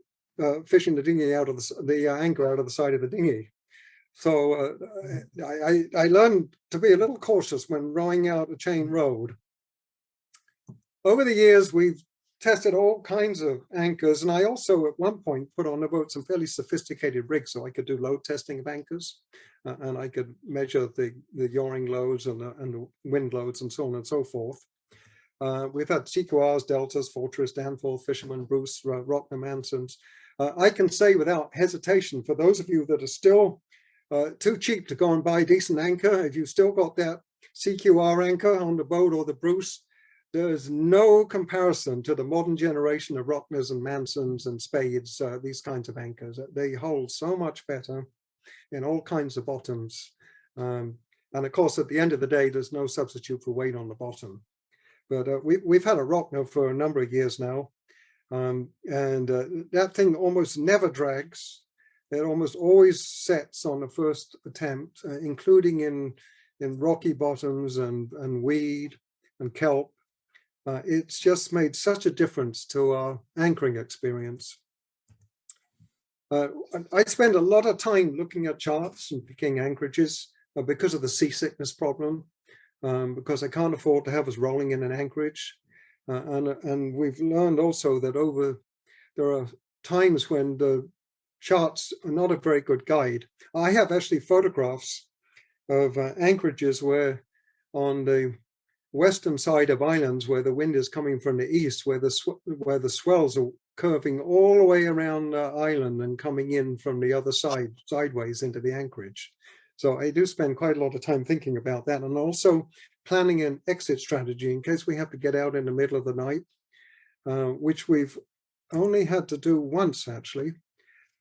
Speaker 1: fishing the dinghy out of the anchor out of the side of the dinghy. So I learned to be a little cautious when rowing out a chain road. Over the years, we've tested all kinds of anchors, and I also at one point put on the boat some fairly sophisticated rigs, so I could do load testing of anchors, and I could measure the yawing loads and the wind loads and so on and so forth. We've had CQRs, Deltas, Fortress, Danforth, Fisherman, Bruce, Rockner, Mansons. I can say without hesitation, for those of you that are still too cheap to go and buy a decent anchor, if you've still got that CQR anchor on the boat or the Bruce, there's no comparison to the modern generation of Rockners and Mansons and Spades, these kinds of anchors. They hold so much better in all kinds of bottoms. And of course, at the end of the day, there's no substitute for weight on the bottom. But we've had a Rockner for a number of years now. And that thing almost never drags. It almost always sets on the first attempt, including in rocky bottoms and weed and kelp. It's just made such a difference to our anchoring experience. I spend a lot of time looking at charts and picking anchorages because of the seasickness problem, because I can't afford to have us rolling in an anchorage. And we've learned also that there are times when the charts are not a very good guide. I have actually photographs of anchorages where on the western side of islands where the wind is coming from the east, where the swells are curving all the way around the island and coming in from the other side, sideways into the anchorage. So I do spend quite a lot of time thinking about that, and also planning an exit strategy in case we have to get out in the middle of the night, which we've only had to do once, actually.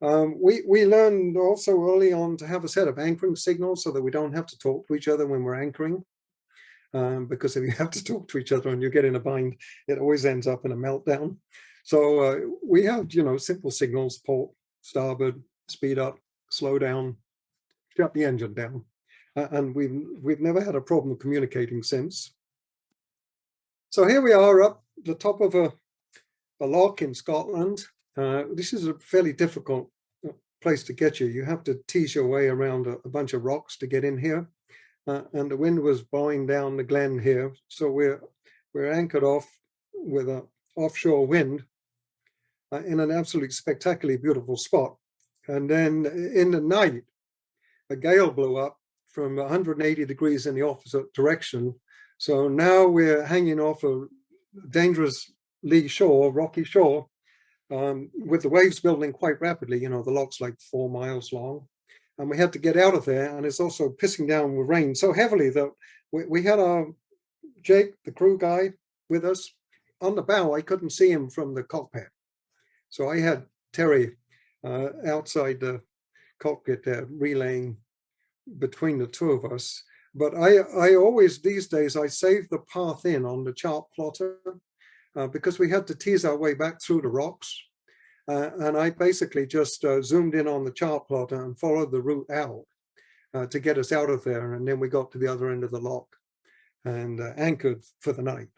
Speaker 1: We learned also early on to have a set of anchoring signals so that we don't have to talk to each other when we're anchoring. Because if you have to talk to each other and you get in a bind, it always ends up in a meltdown. So we have, simple signals: port, starboard, speed up, slow down, shut the engine down. And we've never had a problem communicating since. So here we are up the top of a loch in Scotland. This is a fairly difficult place to get you. You have to tease your way around a bunch of rocks to get in here. And the wind was blowing down the glen here, so we're anchored off with an offshore wind in an absolutely spectacularly beautiful spot. And then in the night, a gale blew up from 180 degrees in the opposite direction. So now we're hanging off a dangerous lee shore, rocky shore, with the waves building quite rapidly. The loch's like 4 miles long. And we had to get out of there, and it's also pissing down with rain so heavily that we had our Jake, the crew guy, with us on the bow. I couldn't see him from the cockpit, so I had Terry outside the cockpit there relaying between the two of us. But I always, these days, I save the path in on the chart plotter because we had to tease our way back through the rocks. And I basically just zoomed in on the chart plotter and followed the route out to get us out of there. And then we got to the other end of the loch and anchored for the night.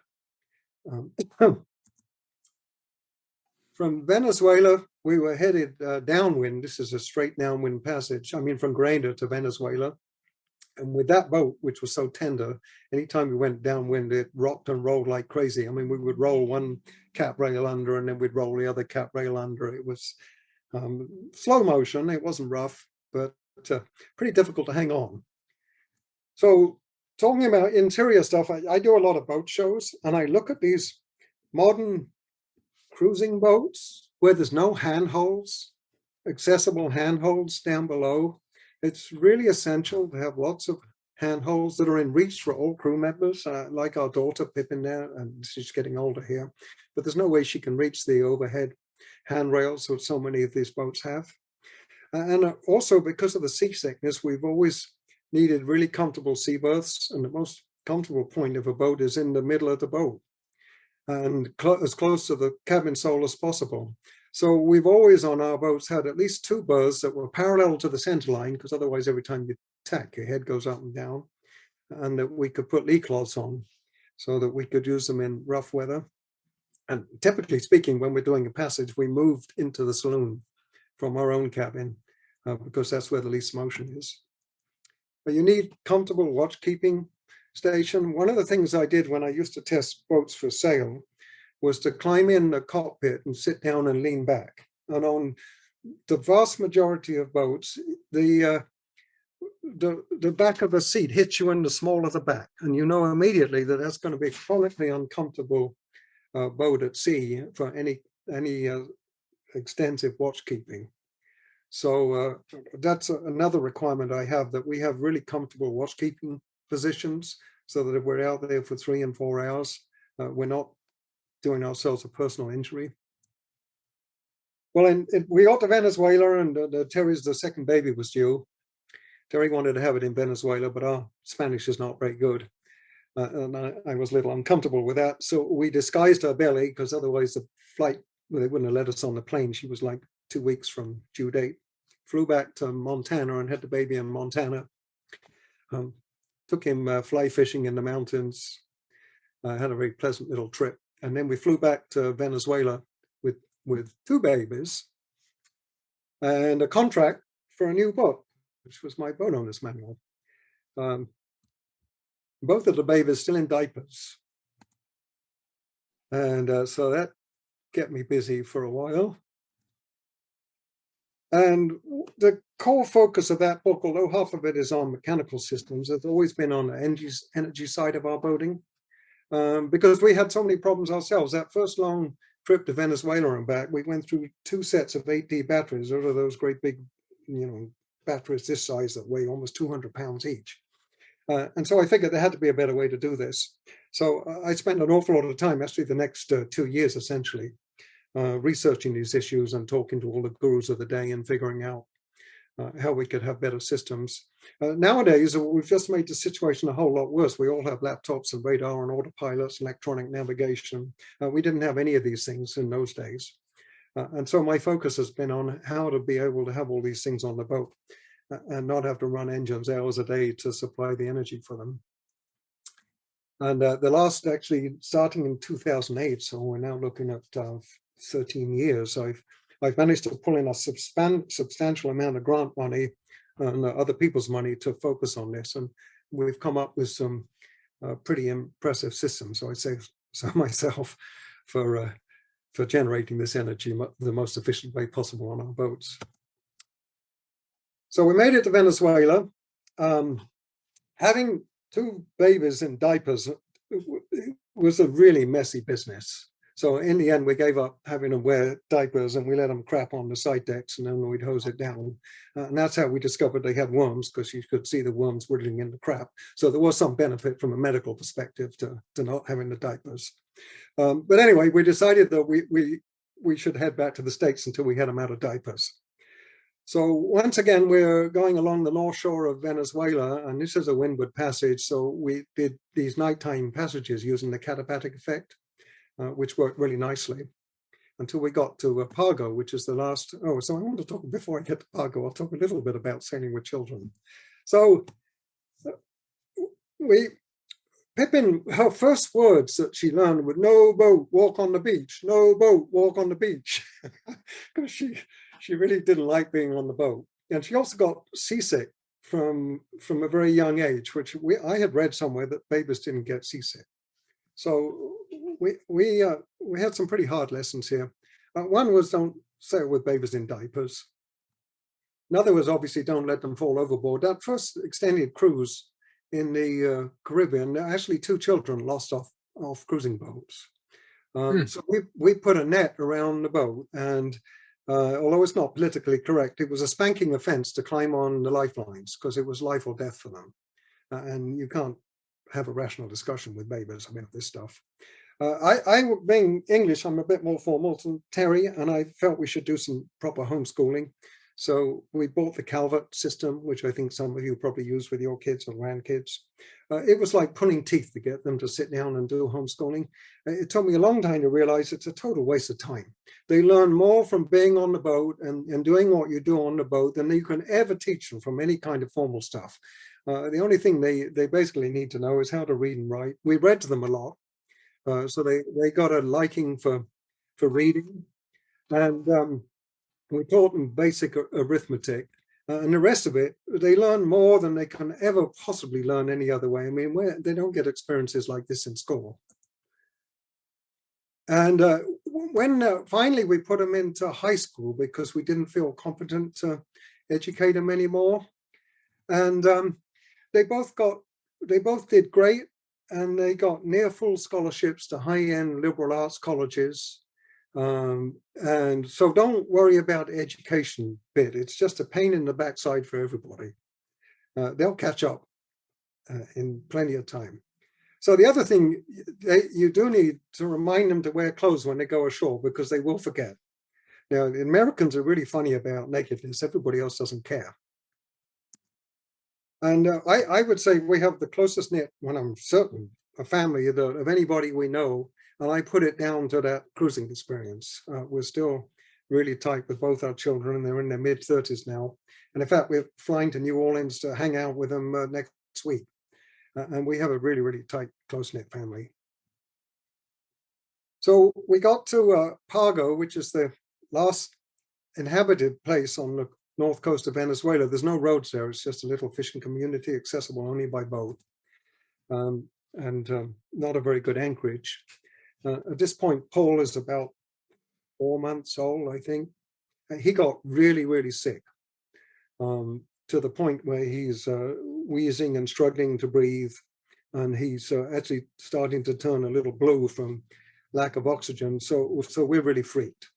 Speaker 1: From Venezuela, we were headed downwind. This is a straight downwind passage. I mean, from Grenada to Venezuela. And with that boat, which was so tender, anytime we went downwind, it rocked and rolled like crazy. I mean, we would roll one cap rail under and then we'd roll the other cap rail under. It was slow motion. It wasn't rough, but pretty difficult to hang on. So talking about interior stuff, I do a lot of boat shows, and I look at these modern cruising boats where there's no handholds, accessible handholds down below. It's really essential to have lots of handholds that are in reach for all crew members, like our daughter Pippin there, and she's getting older here, but there's no way she can reach the overhead handrails that so many of these boats have. And also because of the seasickness, we've always needed really comfortable sea berths, and the most comfortable point of a boat is in the middle of the boat and as close to the cabin sole as possible. So we've always on our boats had at least 2 berths that were parallel to the center line, because otherwise every time you tack, your head goes up and down, and that we could put lee cloths on so that we could use them in rough weather. And typically speaking, when we're doing a passage, we moved into the saloon from our own cabin because that's where the least motion is. But you need comfortable watch-keeping station. One of the things I did when I used to test boats for sail was to climb in the cockpit and sit down and lean back. And on the vast majority of boats, the back of the seat hits you in the small of the back, and you know immediately that that's going to be a chronically uncomfortable boat at sea for any extensive watchkeeping. So that's another requirement I have, that we have really comfortable watchkeeping positions, so that if we're out there for 3 and 4 hours, we're not doing ourselves a personal injury. Well, we got to Venezuela, and Terry's the second baby was due. Terry wanted to have it in Venezuela, but our Spanish is not very good. And I was a little uncomfortable with that. So we disguised her belly, because otherwise the flight, they wouldn't have let us on the plane. She was like 2 weeks from due date. Flew back to Montana and had the baby in Montana. Took him fly fishing in the mountains. Had a very pleasant little trip. And then we flew back to Venezuela with 2 babies and a contract for a new boat, which was my boat owner's manual. Both of the babies still in diapers. And so that kept me busy for a while. And the core focus of that book, although half of it is on mechanical systems, has always been on the energy side of our boating. because we had so many problems ourselves. That first long trip to Venezuela and back, we went through 2 sets of 8D batteries. Those are those great big, batteries this size that weigh almost 200 pounds each. And so I figured there had to be a better way to do this. So I spent an awful lot of time, actually the next 2 years essentially, researching these issues and talking to all the gurus of the day and figuring out how we could have better systems. Nowadays, we've just made the situation a whole lot worse. We all have laptops and radar and autopilots, electronic navigation. We didn't have any of these things in those days. And so my focus has been on how to be able to have all these things on the boat and not have to run engines hours a day to supply the energy for them. And the last, actually, starting in 2008, so we're now looking at 13 years, I've managed to pull in a substantial amount of grant money and other people's money to focus on this. And we've come up with some pretty impressive systems, so I say so myself, for generating this energy the most efficient way possible on our boats. So we made it to Venezuela. Having 2 babies in diapers was a really messy business. So in the end, we gave up having them wear diapers and we let them crap on the side decks and then we'd hose it down. And that's how we discovered they had worms, because you could see the worms whittling in the crap. So there was some benefit from a medical perspective to not having the diapers. But anyway, we decided that we should head back to the States until we had them out of diapers. So once again, we're going along the north shore of Venezuela, and this is a windward passage. So we did these nighttime passages using the katabatic effect, which worked really nicely until we got to Pago, which is the last. Oh, so I want to talk, before I get to Pago, I'll talk a little bit about sailing with children. So Pippin, her first words that she learned were "no boat, walk on the beach, no boat, walk on the beach," because she really didn't like being on the boat. And she also got seasick from a very young age, which I had read somewhere that babies didn't get seasick. So we had some pretty hard lessons here. One was don't sail with babies in diapers. Another was obviously don't let them fall overboard. That first extended cruise in the Caribbean, actually 2 children lost off cruising boats. So we put a net around the boat, and although it's not politically correct, it was a spanking offense to climb on the lifelines because it was life or death for them. And you can't have a rational discussion with babies about this stuff. I, being English, I'm a bit more formal than Terry, and I felt we should do some proper homeschooling. So we bought the Calvert system, which I think some of you probably use with your kids or grandkids. It was like pulling teeth to get them to sit down and do homeschooling. It took me a long time to realize it's a total waste of time. They learn more from being on the boat and doing what you do on the boat than you can ever teach them from any kind of formal stuff. The only thing they basically need to know is how to read and write. We read to them a lot. So they got a liking for reading. And we taught them basic arithmetic, and the rest of it, they learn more than they can ever possibly learn any other way. I mean, they don't get experiences like this in school. And when finally we put them into high school because we didn't feel competent to educate them anymore, and they both did great, and they got near full scholarships to high-end liberal arts colleges. And so don't worry about the education bit. It's just a pain in the backside for everybody. They'll catch up in plenty of time. So the other thing, you do need to remind them to wear clothes when they go ashore, because they will forget. Now, the Americans are really funny about nakedness. Everybody else doesn't care. And I would say we have the closest knit, when I'm certain, a family of anybody we know. And I put it down to that cruising experience. We're still really tight with both our children. They're in their mid-30s now. And in fact, we're flying to New Orleans to hang out with them next week. And we have a really, really tight, close-knit family. So we got to Pago, which is the last inhabited place on the north coast of Venezuela. There's no roads there. It's just a little fishing community accessible only by boat. And not a very good anchorage. At this point, Paul is about 4 months old, I think. He got really, really sick to the point where he's wheezing and struggling to breathe. and he's actually starting to turn a little blue from lack of oxygen. So we're really freaked.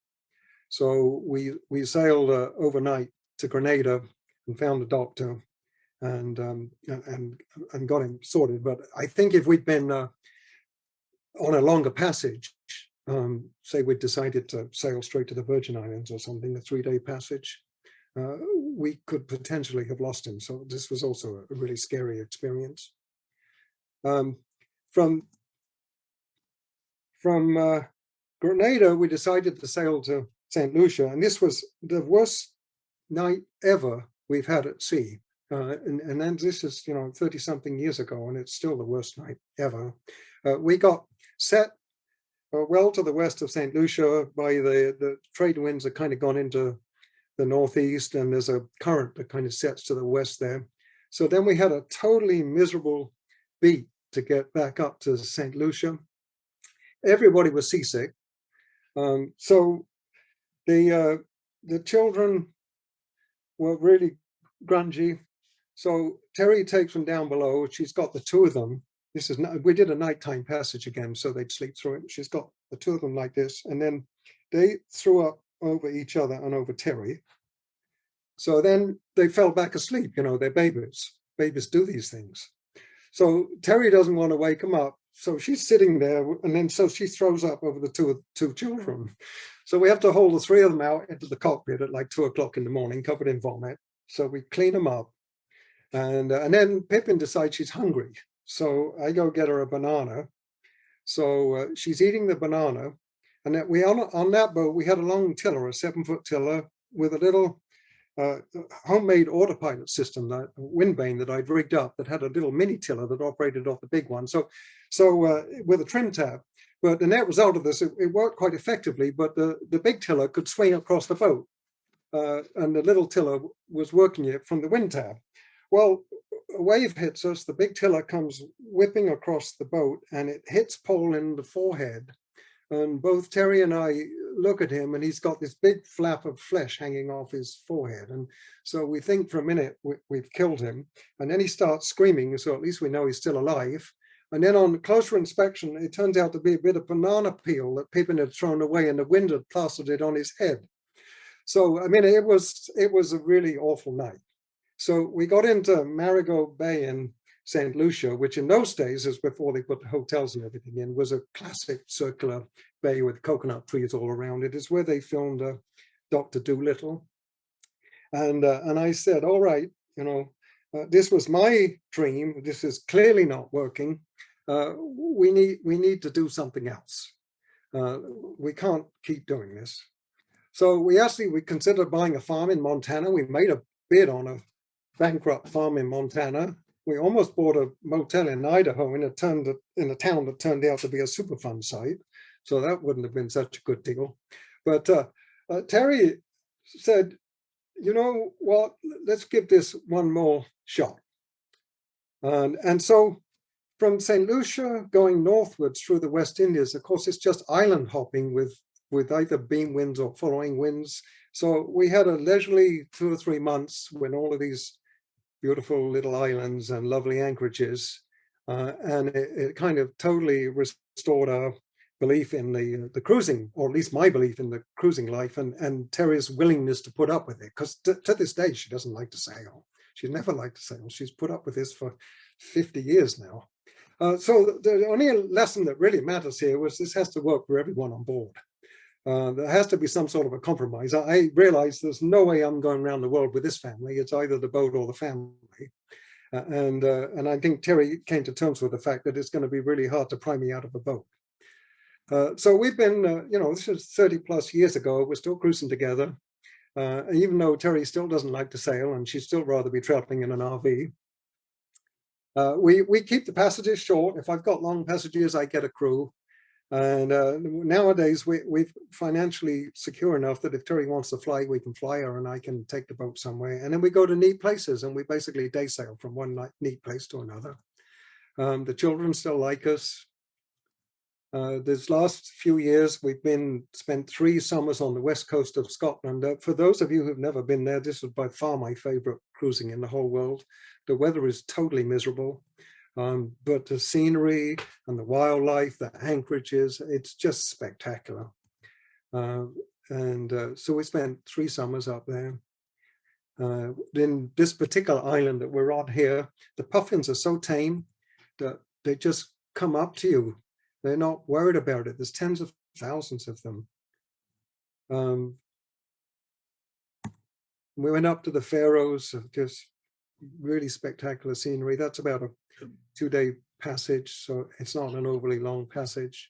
Speaker 1: So we sailed overnight to Grenada and found a doctor and got him sorted. But I think if we'd been on a longer passage, say we decided to sail straight to the Virgin Islands or something, a 3-day passage, we could potentially have lost him. So this was also a really scary experience. From Grenada, we decided to sail to St. Lucia, and this was the worst night ever we've had at sea. And then this is, 30-something years ago, and it's still the worst night ever. We got set well to the west of St. Lucia by the trade winds that kind of gone into the northeast, and there's a current that kind of sets to the west there. So then we had a totally miserable beat to get back up to St. Lucia. Everybody was seasick. So the children were really grungy. So Terry takes them down below. She's got the two of them. We did a nighttime passage again, so they'd sleep through it. She's got the two of them like this, and then they threw up over each other and over Terry. So then they fell back asleep. They're babies. Babies do these things. So Terry doesn't want to wake them up. So she's sitting there, and then so she throws up over the two children. So we have to hold the three of them out into the cockpit at like 2 o'clock in the morning, covered in vomit. So we clean them up. And then Pippin decides she's hungry. So I go get her a banana. So she's eating the banana. And then on that boat, we had a long tiller, a 7-foot tiller with a little homemade autopilot system, that windbane that I'd rigged up that had a little mini tiller that operated off the big one. So with a trim tab. But the net result of this, it worked quite effectively, but the big tiller could swing across the boat. And the little tiller was working it from the wind tab. Well, a wave hits us, the big tiller comes whipping across the boat, and it hits Paul in the forehead. And both Terry and I look at him, and he's got this big flap of flesh hanging off his forehead. And so we think for a minute we've killed him. And then he starts screaming, so at least we know he's still alive. And then on closer inspection, it turns out to be a bit of banana peel that Pippin had thrown away, and the wind had plastered it on his head. So, I mean, it was a really awful night. So we got into Marigot Bay in St. Lucia, which in those days, as before they put the hotels and everything in, was a classic circular bay with coconut trees all around it. It's where they filmed Dr. Dolittle. And I said, all right, this was my dream. This is clearly not working. We need to do something else. We can't keep doing this. So we considered buying a farm in Montana. We made a bid on a bankrupt farm in Montana. We almost bought a motel in Idaho in a town that turned out to be a Superfund site. So that wouldn't have been such a good deal. But Terry said, you know what, let's give this one more shot. And so from St. Lucia going northwards through the West Indies, of course, it's just island hopping with either beam winds or following winds. So we had a leisurely 2 or 3 months when all of these beautiful little islands and lovely anchorages, and it kind of totally restored our belief in the cruising, or at least my belief in the cruising life, and Terry's willingness to put up with it, because to this day she doesn't like to sail. She's never liked to sail. She's put up with this for 50 years now. So the only lesson that really matters here was this has to work for everyone on board. There has to be some sort of a compromise. I realize there's no way I'm going around the world with this family. It's either the boat or the family. And I think Terry came to terms with the fact that it's going to be really hard to pry me out of a boat. So we've been, this is 30 plus years ago. We're still cruising together. Even though Terry still doesn't like to sail and she'd still rather be traveling in an RV. We keep the passages short. If I've got long passages, I get a crew. And nowadays, we're financially secure enough that if Terry wants to fly, we can fly her and I can take the boat somewhere. And then we go to neat places and we basically day sail from one neat place to another. The children still like us. This last few years, we've spent 3 summers on the west coast of Scotland. For those of you who've never been there, this is by far my favorite cruising in the whole world. The weather is totally miserable. But the scenery and the wildlife, the anchorages, it's just spectacular. So we spent 3 summers up there. In this particular island that we're on here, the puffins are so tame that they just come up to you. They're not worried about it. There's tens of thousands of them. We went up to the Faroes, just really spectacular scenery. That's about a 2-day passage, so it's not an overly long passage.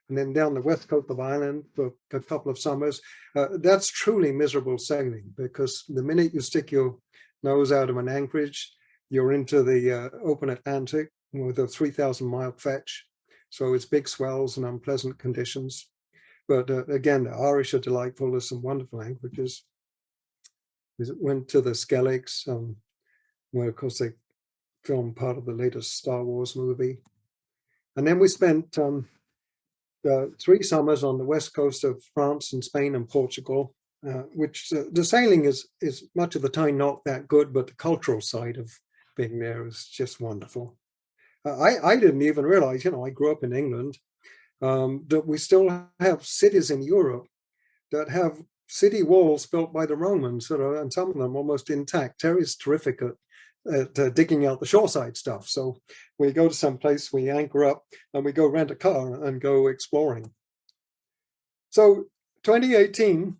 Speaker 1: And then down the west coast of Ireland for a couple of summers. That's truly miserable sailing, because the minute you stick your nose out of an anchorage, you're into the open Atlantic with a 3,000-mile fetch. So it's big swells and unpleasant conditions. But again, the Irish are delightful. There's some wonderful anchorages. We went to the Skelligs, where of course they filmed part of the latest Star Wars movie. And then we spent 3 summers on the west coast of France and Spain and Portugal, which the sailing is much of the time not that good, but the cultural side of being there is just wonderful. I didn't even realize, I grew up in England, that we still have cities in Europe that have city walls built by the Romans, and some of them almost intact. Terry's terrific at digging out the shoreside stuff. So we go to some place, we anchor up, and we go rent a car and go exploring. So 2018,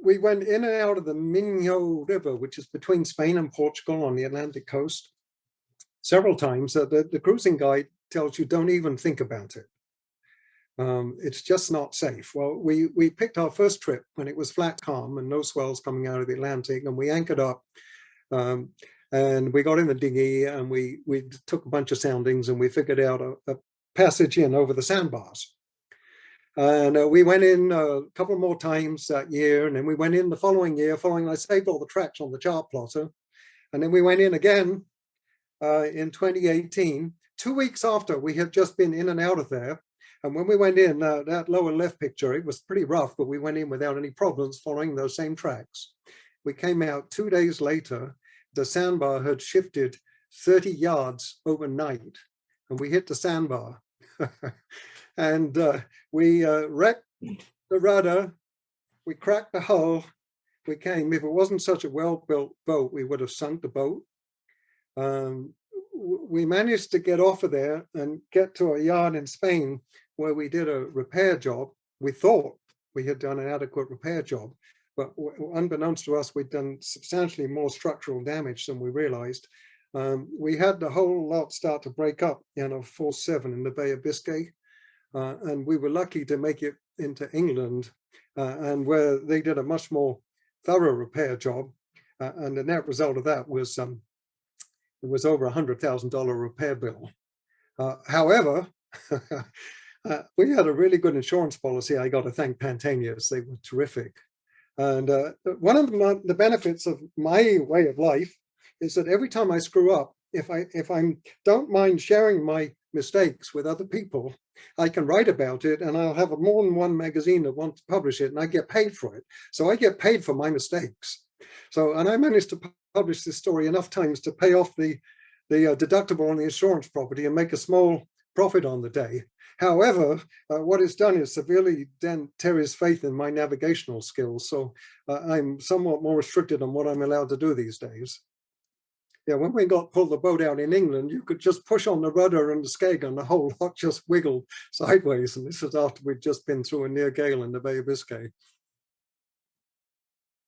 Speaker 1: we went in and out of the Minho River, which is between Spain and Portugal on the Atlantic coast, several times. The cruising guide tells you don't even think about it. It's just not safe. Well, we picked our first trip when it was flat calm and no swells coming out of the Atlantic, and we anchored up, and we got in the dinghy, and we took a bunch of soundings, and we figured out a passage in over the sandbars. And we went in a couple more times that year, and then we went in the following year, I saved all the tracks on the chart plotter, and then we went in again in 2018, 2 weeks after we had just been in and out of there. And when we went in, that lower left picture, it was pretty rough, but we went in without any problems following those same tracks. We came out 2 days later, the sandbar had shifted 30 yards overnight, and we hit the sandbar. And we wrecked the rudder, we cracked the hull, we came. If it wasn't such a well-built boat, we would have sunk the boat. We managed to get off of there and get to a yard in Spain where we did a repair job. We thought we had done an adequate repair job, but unbeknownst to us, we'd done substantially more structural damage than we realized. We had the whole lot start to break up in a 4-7 in the Bay of Biscay, and we were lucky to make it into England, and where they did a much more thorough repair job, and the net result of that was it was over $100,000 repair bill. However, we had a really good insurance policy. I got to thank Pantanius. They were terrific. And one of the benefits of my way of life is that every time I screw up, if I don't mind sharing my mistakes with other people, I can write about it, and I'll have more than one magazine that wants to publish it, and I get paid for it. So I get paid for my mistakes. And I managed to publish this story enough times to pay off the deductible on the insurance property and make a small profit on the day. However, what it's done is severely dent Terry's faith in my navigational skills. So I'm somewhat more restricted on what I'm allowed to do these days. Yeah, when we pulled the boat out in England, you could just push on the rudder and the skeg and the whole lot just wiggled sideways. And this was after we'd just been through a near gale in the Bay of Biscay.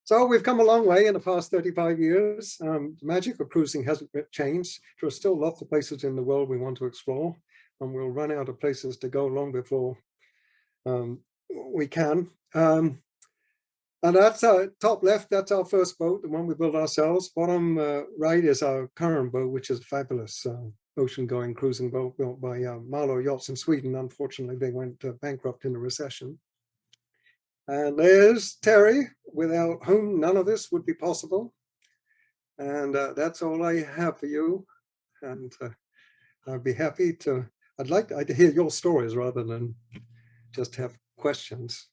Speaker 1: So we've come a long way in the past 35 years. The magic of cruising hasn't changed. There are still lots of places in the world we want to explore, and we'll run out of places to go long before we can. And that's top left, that's our first boat, the one we built ourselves. Bottom right is our current boat, which is a fabulous ocean-going cruising boat built by Marlow Yachts in Sweden. Unfortunately, they went bankrupt in the recession. And there's Terry, without whom none of this would be possible. And that's all I have for you. And I'd be happy to, I'd like to hear your stories rather than just have questions.